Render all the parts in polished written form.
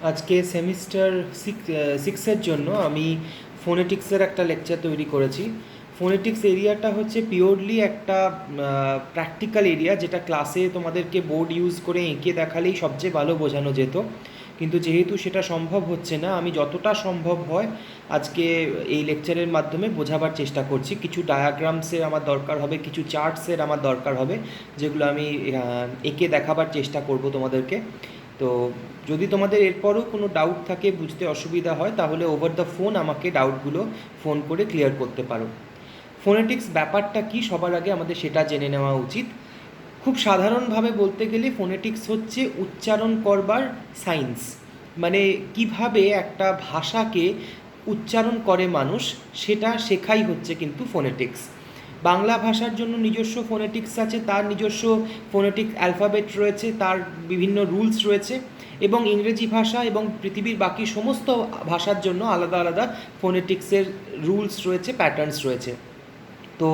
আজকে সেমিস্টার সিক্সের জন্য আমি ফোনেটিক্সের একটা লেকচার তৈরি করেছি। ফোনেটিক্স এরিয়াটা হচ্ছে পিওরলি একটা প্র্যাকটিক্যাল এরিয়া, যেটা ক্লাসে তোমাদেরকে বোর্ড ইউজ করে এঁকে দেখালেই সবচেয়ে ভালো বোঝানো যেত, কিন্তু যেহেতু সেটা সম্ভব হচ্ছে না, আমি যতটা সম্ভব হয় আজকে এই লেকচারের মাধ্যমে বোঝাবার চেষ্টা করছি। কিছু ডায়াগ্রামসের আমার দরকার হবে, কিছু চার্টসের আমার দরকার হবে, যেগুলো আমি এঁকে দেখাবার চেষ্টা করব তোমাদেরকে। তো যদি তোমাদের এরপরও কোনো ডাউট থাকে, বুঝতে অসুবিধা হয়, তাহলে ওভার দ্য ফোন আমাকে ডাউটগুলো ফোন করে ক্লিয়ার করতে পারো। ফোনেটিক্স ব্যাপারটা কি, সবার আগে আমাদের সেটা জেনে নেওয়া উচিত। খুব সাধারণভাবে বলতে গেলে ফোনেটিক্স হচ্ছে উচ্চারণ করবার সায়েন্স। মানে কিভাবে একটা ভাষাকে উচ্চারণ করে মানুষ, সেটা শেখাই হচ্ছে কিন্তু ফোনেটিক্স। বাংলা ভাষার জন্য নিজস্ব ফোনেটিক্স আছে, তার নিজস্ব ফোনেটিক অ্যালফাবেট রয়েছে, তার বিভিন্ন রুলস রয়েছে, এবং ইংরেজি ভাষা এবং পৃথিবীর বাকি সমস্ত ভাষার জন্য আলাদা আলাদা ফোনেটিক্সের রুলস রয়েছে, প্যাটার্নস রয়েছে। তো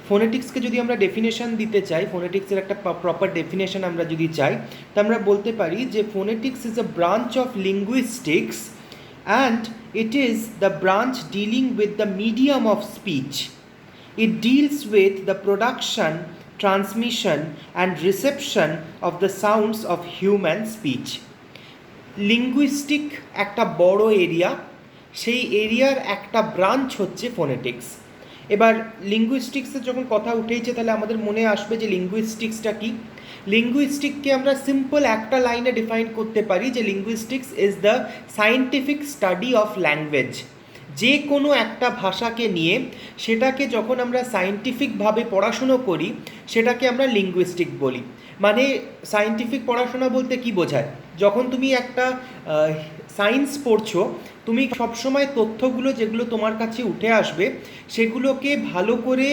ফোনেটিক্সকে যদি আমরা ডেফিনেশন দিতে চাই, ফোনেটিক্সের একটা প্রপার ডেফিনেশন আমরা যদি চাই, তা আমরা বলতে পারি যে phonetics is a branch of linguistics and it is the branch dealing with the medium of speech. It deals with the production, transmission and reception of the sounds of human speech. Linguistic একটা বড় area, সেই এরিয়ার একটা branch হচ্ছে phonetics. এবার লিঙ্গুইস্টিক্সের যখন কথা উঠেছে, তাহলে আমাদের মনে আসবে যে লিঙ্গুইস্টিক্সটা কি। লিঙ্গুইস্টিককে আমরা সিম্পল একটা লাইনে ডিফাইন করতে পারি যে linguistics is the scientific study of language. যে কোনো একটা ভাষাকে নিয়ে সেটাকে যখন আমরা সায়েন্টিফিকভাবে পড়াশুনো করি, সেটাকে আমরা লিঙ্গুইস্টিক বলি। মানে সায়েন্টিফিক পড়াশোনা বলতে কি বোঝায়? যখন তুমি একটা সায়েন্স পড়ছো, তুমি সবসময় তথ্যগুলো যেগুলো তোমার কাছে উঠে আসবে, সেগুলোকে ভালো করে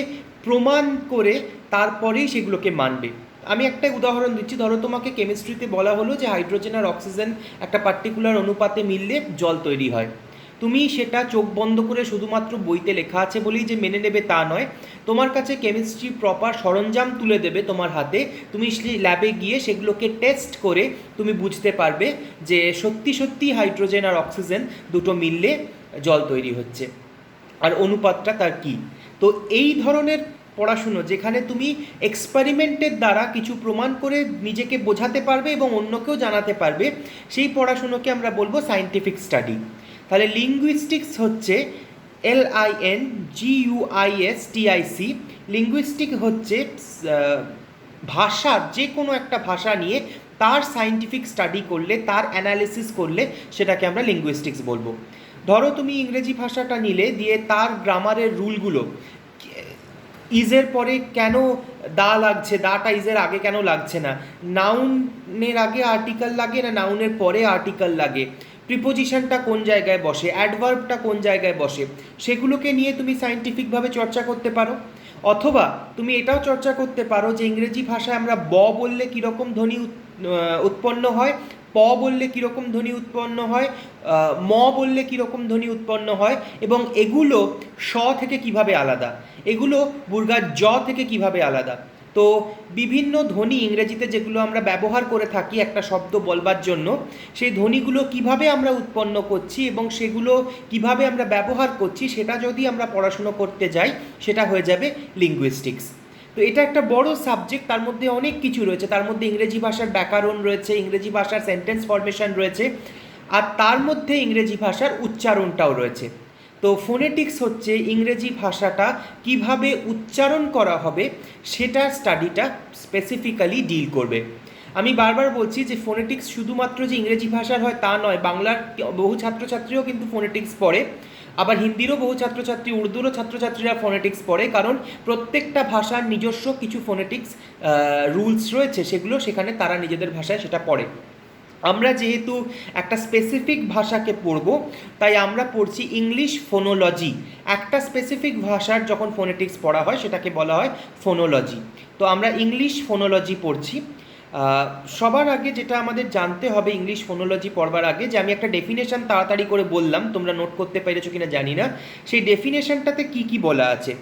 প্রমাণ করে তারপরেই সেগুলোকে মানবে। আমি একটা উদাহরণ দিচ্ছি। ধরো তোমাকে কেমিস্ট্রিতে বলা হলো যে হাইড্রোজেন আর অক্সিজেন একটা পার্টিকুলার অনুপাতে মিললে জল তৈরি হয়। তুমি সেটা চোখ বন্ধ করে শুধুমাত্র বইতে লেখা আছে বলেই যে মেনে নেবে তা নয়। তোমার কাছে কেমিস্ট্রি প্রপার সরঞ্জাম তুলে দেবে তোমার হাতে, তুমি সেই ল্যাবে গিয়ে সেগুলোকে টেস্ট করে তুমি বুঝতে পারবে যে সত্যি সত্যি হাইড্রোজেন আর অক্সিজেন দুটো মিললে জল তৈরি হচ্ছে, আর অনুপাতটা তার কী। তো এই ধরনের পড়াশুনো, যেখানে তুমি এক্সপেরিমেন্টের দ্বারা কিছু প্রমাণ করে নিজেকে বোঝাতে পারবে এবং অন্যকেও জানাতে পারবে, সেই পড়াশুনোকে আমরা বলবো সায়েন্টিফিক স্টাডি। তাহলে লিঙ্গুইস্টিক্স হচ্ছে LINGUISTIC। লিঙ্গুইস্টিক হচ্ছে ভাষা, যে কোনো একটা ভাষা নিয়ে তার সায়েন্টিফিক স্টাডি করলে, তার অ্যানালিসিস করলে সেটাকে আমরা লিঙ্গুইস্টিক্স বলবো। ধরো তুমি ইংরেজি ভাষাটা নিলে, দিয়ে তার গ্রামারের রুলগুলো, ইজের পরে কেন দা লাগছে, দাটা ইজের আগে কেন লাগছে না, নাউনের আগে আর্টিকেল লাগে না নাউনের পরে আর্টিকেল লাগে, প্রিপোজিশনটা কোন জায়গায় বসে, অ্যাডভার্বটা কোন জায়গায় বসে, সেগুলোকে নিয়ে তুমি সায়েন্টিফিকভাবে চর্চা করতে পারো। অথবা তুমি এটাও চর্চা করতে পারো যে ইংরেজি ভাষায় আমরা ব বললে কীরকম ধ্বনি উৎপন্ন হয়, প বললে কীরকম ধ্বনি উৎপন্ন হয়, ম বললে কীরকম ধ্বনি উৎপন্ন হয়, এবং এগুলো স থেকে কিভাবে আলাদা, এগুলো বুর্গার জ থেকে কিভাবে আলাদা। তো বিভিন্ন ধ্বনি ইংরেজিতে যেগুলো আমরা ব্যবহার করে থাকি একটা শব্দ বলবার জন্য, সেই ধ্বনিগুলো কিভাবে আমরা উৎপন্ন করছি এবং সেগুলো কিভাবে আমরা ব্যবহার করছি, সেটা যদি আমরা পড়াশুনো করতে যাই, সেটা হয়ে যাবে লিঙ্গুইস্টিক্স। তো এটা একটা বড় সাবজেক্ট, তার মধ্যে অনেক কিছু রয়েছে। তার মধ্যে ইংরেজি ভাষার ব্যাকরণ রয়েছে, ইংরেজি ভাষার সেন্টেন্স ফরমেশন রয়েছে, আর তার মধ্যে ইংরেজি ভাষার উচ্চারণটাও রয়েছে। তো ফোনেটিক্স হচ্ছে ইংরেজি ভাষাটা কিভাবে উচ্চারণ করা হবে সেটার স্টাডিটা স্পেসিফিক্যালি ডিল করবে। আমি বারবার বলছি যে ফোনেটিক্স শুধুমাত্র যে ইংরেজি ভাষার হয় তা নয়, বাংলার বহু ছাত্রছাত্রীও কিন্তু ফোনেটিক্স পড়ে, আবার হিন্দিরও বহু ছাত্রছাত্রী, উর্দুরও ছাত্রছাত্রীরা ফোনেটিক্স পড়ে, কারণ প্রত্যেকটা ভাষার নিজস্ব কিছু ফোনেটিক্স রুলস রয়েছে, সেগুলো সেখানে তারা নিজেদের ভাষায় সেটা পড়ে। আমরা যেহেতু একটা স্পেসিফিক ভাষাকে পড়ব, তাই আমরা পড়ছি ইংলিশ ফোনোলজি। একটা স্পেসিফিক ভাষার যখন ফোনেটিক্স পড়া হয় সেটাকে বলা হয় ফোনোলজি। তো আমরা ইংলিশ ফোনোলজি পড়ছি। সবার আগে যেটা আমাদের জানতে হবে ইংলিশ ফোনোলজি পড়বার আগে, যে আমি একটা ডেফিনেশন তাড়াতাড়ি করে বললাম, তোমরা নোট করতে পেরেছো কিনা জানি না, সেই ডেফিনেশনটাতে কি কি বলা আছে।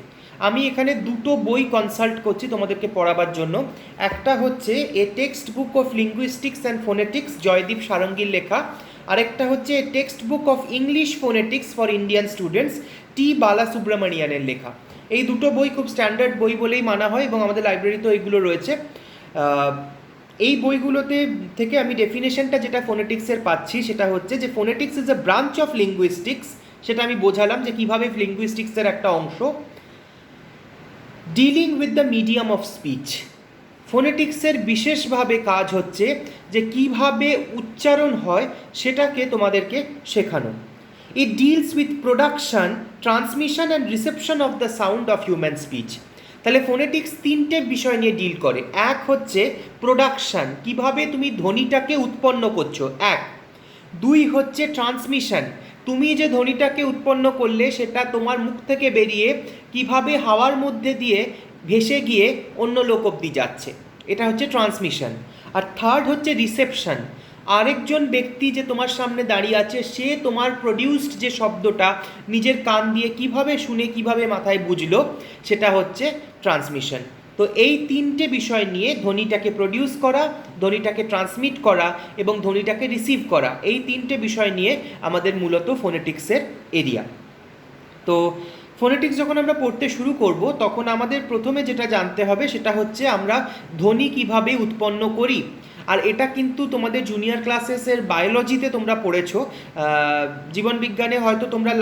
আমি এখানে দুটো বই কনসাল্ট করছি তোমাদেরকে পড়াবার জন্য। একটা হচ্ছে a text book of linguistics and phonetics, Joydeep সারঙ্গীর লেখা। আরেকটা হচ্ছে a text book of English phonetics for Indian students, T বালাসুব্রমণিয়ানের লেখা। এই দুটো বই খুব স্ট্যান্ডার্ড বই বলেই মানা হয় এবং আমাদের লাইব্রেরিতেও এইগুলো রয়েছে। এই বইগুলোতে থেকে আমি ডেফিনেশনটা যেটা ফোনেটিক্সের পাচ্ছি সেটা হচ্ছে যে phonetics is a branch of linguistics, সেটা আমি বোঝালাম যে কীভাবে লিঙ্গুইস্টিক্সের একটা অংশ। Dealing with the medium of speech, ফোনেটিক্সের বিশেষভাবে কাজ হচ্ছে যে কিভাবে উচ্চারণ হয় সেটাকে তোমাদেরকে শেখানো। It deals with production, transmission and reception of the sound of human speech. তাহলে ফোনেটিক্স তিনটে বিষয় নিয়ে ডিল করে। এক হচ্ছে প্রোডাকশান, কিভাবে তুমি ধ্বনিটাকে উৎপন্ন করছো, এক। দুই হচ্ছে ট্রান্সমিশন, তুমি যে ধ্বনিটাকে উৎপন্ন করলে সেটা তোমার মুখ থেকে বেরিয়ে কিভাবে হাওয়ার মধ্যে দিয়ে ভেসে গিয়ে অন্য লোক অবধি যাচ্ছে, এটা হচ্ছে ট্রান্সমিশন। আর থার্ড হচ্ছে রিসেপশন, আরেকজন ব্যক্তি যে তোমার সামনে দাঁড়িয়ে আছে সে তোমার প্রডিউসড যে শব্দটা নিজের কান দিয়ে কিভাবে শুনে কিভাবে মাথায় বুঝলো, সেটা হচ্ছে ট্রান্সমিশন। তো এই তিনটে বিষয় নিয়ে ধ্বনিটাকে প্রডিউস করা, ধ্বনিটাকে ট্রান্সমিট করা এবং ধ্বনিটাকে রিসিভ করা, এই তিনটে বিষয় নিয়ে আমাদের মূলত ফোনেটিক্সের এরিয়া। তো ফোনেটিক্স যখন আমরা পড়তে শুরু করব তখন আমাদের প্রথমে যেটা জানতে হবে সেটা হচ্ছে আমরা ধ্বনি কিভাবে উৎপন্ন করি। আর এটা কিন্তু তোমাদের জুনিয়র ক্লাসেসের বায়োলজিতে তোমরা পড়েছো, জীবনবিজ্ঞানে হয়তো তোমরা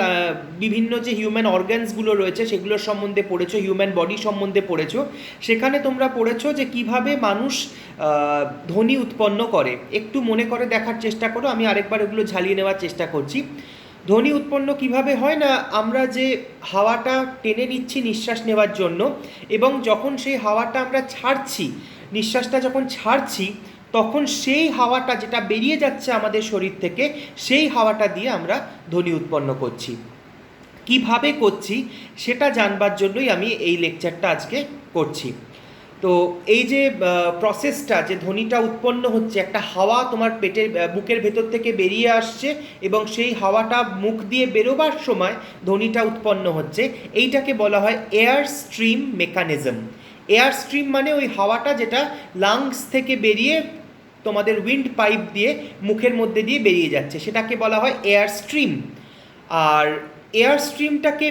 বিভিন্ন যে হিউম্যান অর্গ্যানসগুলো রয়েছে সেগুলোর সম্বন্ধে পড়েছো, হিউম্যান বডি সম্বন্ধে পড়েছো। সেখানে তোমরা পড়েছো যে কিভাবে মানুষ ধ্বনি উৎপন্ন করে। একটু মনে করে দেখার চেষ্টা করো, আমি আরেকবার ওগুলো ঝালিয়ে নেওয়ার চেষ্টা করছি। ধ্বনি উৎপন্ন কিভাবে হয় না, আমরা যে হাওয়াটা টেনে নিচ্ছি নিঃশ্বাস নেওয়ার জন্য এবং যখন সেই হাওয়াটা আমরা ছাড়ছি, নিঃশ্বাসটা যখন ছাড়ছি তখন সেই হাওয়াটা যেটা বেরিয়ে যাচ্ছে আমাদের শরীর থেকে, সেই হাওয়াটা দিয়ে আমরা ধ্বনি উৎপন্ন করছি। কিভাবে করছি সেটা জানবার জন্যই আমি এই লেকচারটা আজকে করছি। তো এই যে প্রসেসটা, যে ধ্বনিটা উৎপন্ন হচ্ছে, একটা হাওয়া তোমার পেটের বুকের ভেতর থেকে বেরিয়ে আসছে এবং সেই হাওয়াটা মুখ দিয়ে বেরোবার সময় ধ্বনিটা উৎপন্ন হচ্ছে, এইটাকে বলা হয় air stream mechanism. Air stream মানে ওই হাওয়াটা যেটা লাংস থেকে বেরিয়ে তোমাদের উইন্ড পাইপ দিয়ে মুখের মধ্যে দিয়ে বেরিয়ে যাচ্ছে, সেটাকে বলা হয় এয়ার স্ট্রিম। আর এয়ার স্ট্রিমটাকে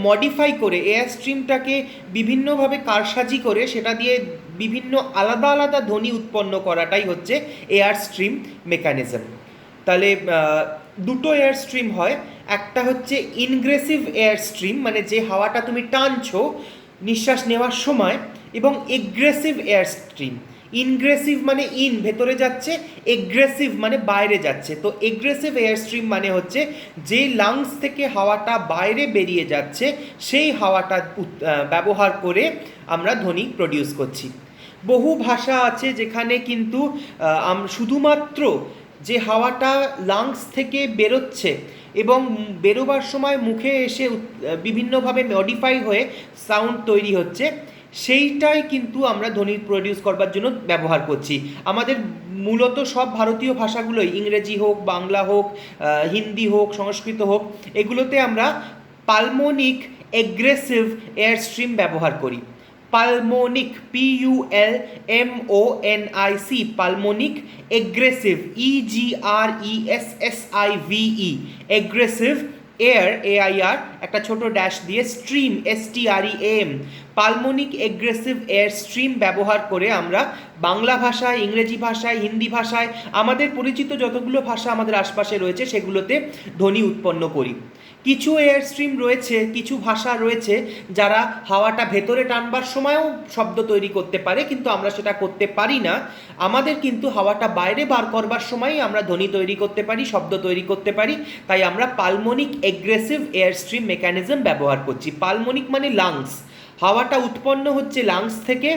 মডিফাই করে, এয়ার স্ট্রিমটাকে বিভিন্নভাবে কারসাজি করে সেটা দিয়ে বিভিন্ন আলাদা আলাদা ধ্বনি উৎপন্ন করাটাই হচ্ছে এয়ার স্ট্রিম মেকানিজম। তাহলে দুটো এয়ার স্ট্রিম হয়, একটা হচ্ছে ইনগ্রেসিভ এয়ার স্ট্রিম মানে যে হাওয়াটা তুমি টানছো নিঃশ্বাস নেওয়ার সময়, এবং এগ্রেসিভ এয়ার স্ট্রিম। ইনগ্রেসিভ মানে ইন ভেতরে যাচ্ছে, এগ্রেসিভ মানে বাইরে যাচ্ছে। তো এগ্রেসিভ এয়ার স্ট্রিম মানে হচ্ছে যে লাংস থেকে হাওয়াটা বাইরে বেরিয়ে যাচ্ছে সেই হাওয়াটা ব্যবহার করে আমরা ধ্বনি প্রডিউস করছি। বহু ভাষা আছে যেখানে কিন্তু শুধুমাত্র যে হাওয়াটা লাংস থেকে বেরোচ্ছে এবং বেরোবার সময় মুখে এসে বিভিন্নভাবে মডিফাই হয়ে সাউন্ড তৈরি হচ্ছে, সেইটাই কিন্তু আমরা ধ্বনি প্রডিউস করবার জন্য ব্যবহার করছি। আমাদের মূলত সব ভারতীয় ভাষাগুলোই, ইংরেজি হোক, বাংলা হোক, হিন্দি হোক, সংস্কৃত হোক, এগুলোতে আমরা পালমোনিক এগ্রেসিভ এয়ার স্ট্রিম ব্যবহার করি। Pulmonic, PULMONIC, pulmonic egressive, EGRESSIVE, egressive air, AIR একটা ছোট ড্যাশ দিয়ে, stream, STREAM, pulmonic egressive air stream ব্যবহার করে আমরা বাংলা ভাষায়, ইংরেজি ভাষায়, হিন্দি ভাষায়, আমাদের পরিচিত যতগুলো ভাষা আমাদের আশপাশে রয়েছে সেগুলোতে ধ্বনি উৎপন্ন করি। কিছু এয়ার স্ট্রিম রয়েছে, কিছু ভাষা রয়েছে যারা হাওয়াটা ভেতরে টানবার সময়ও শব্দ তৈরি করতে পারে, কিন্তু আমরা সেটা করতে পারি না। আমাদের কিন্তু হাওয়াটা বাইরে বার করবার সময়ই আমরা ধ্বনি তৈরি করতে পারি, শব্দ তৈরি করতে পারি। তাই আমরা পালমোনিক এগ্রেসিভ এয়ার স্ট্রিম মেকানিজম ব্যবহার করছি। পালমোনিক মানে লাংস, হাওয়াটা উৎপন্ন হচ্ছে লাংস থেকে,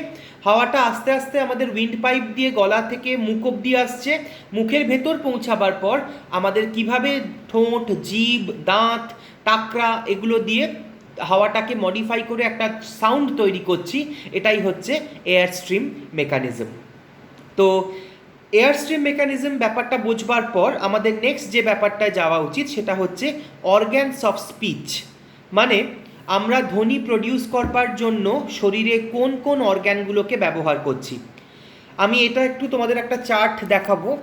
হাওয়াটা আস্তে আস্তে আমাদের উইন্ড পাইপ দিয়ে গলা থেকে মুখ অবধি আসছে, মুখের ভেতর পৌঁছাবার পর আমাদের কিভাবে ঠোঁট, জিভ, দাঁত, টাকরা এগুলো দিয়ে হাওয়াটাকে মডিফাই করে একটা সাউন্ড তৈরি করছি, এটাই হচ্ছে এয়ার স্ট্রিম মেকানিজম। তো এয়ার স্ট্রিম মেকানিজম ব্যাপারটা বোঝবার পর আমাদের নেক্সট যে ব্যাপারটায় যাওয়া উচিত সেটা হচ্ছে অর্গ্যানস অফ স্পিচ। মানে আমরা ধ্বনি প্রডিউস করবার জন্য শরীরে কোন কোন অর্গ্যানগুলোকে ব্যবহার করছি। আমি এটা একটু তোমাদের একটা চার্ট দেখাবো।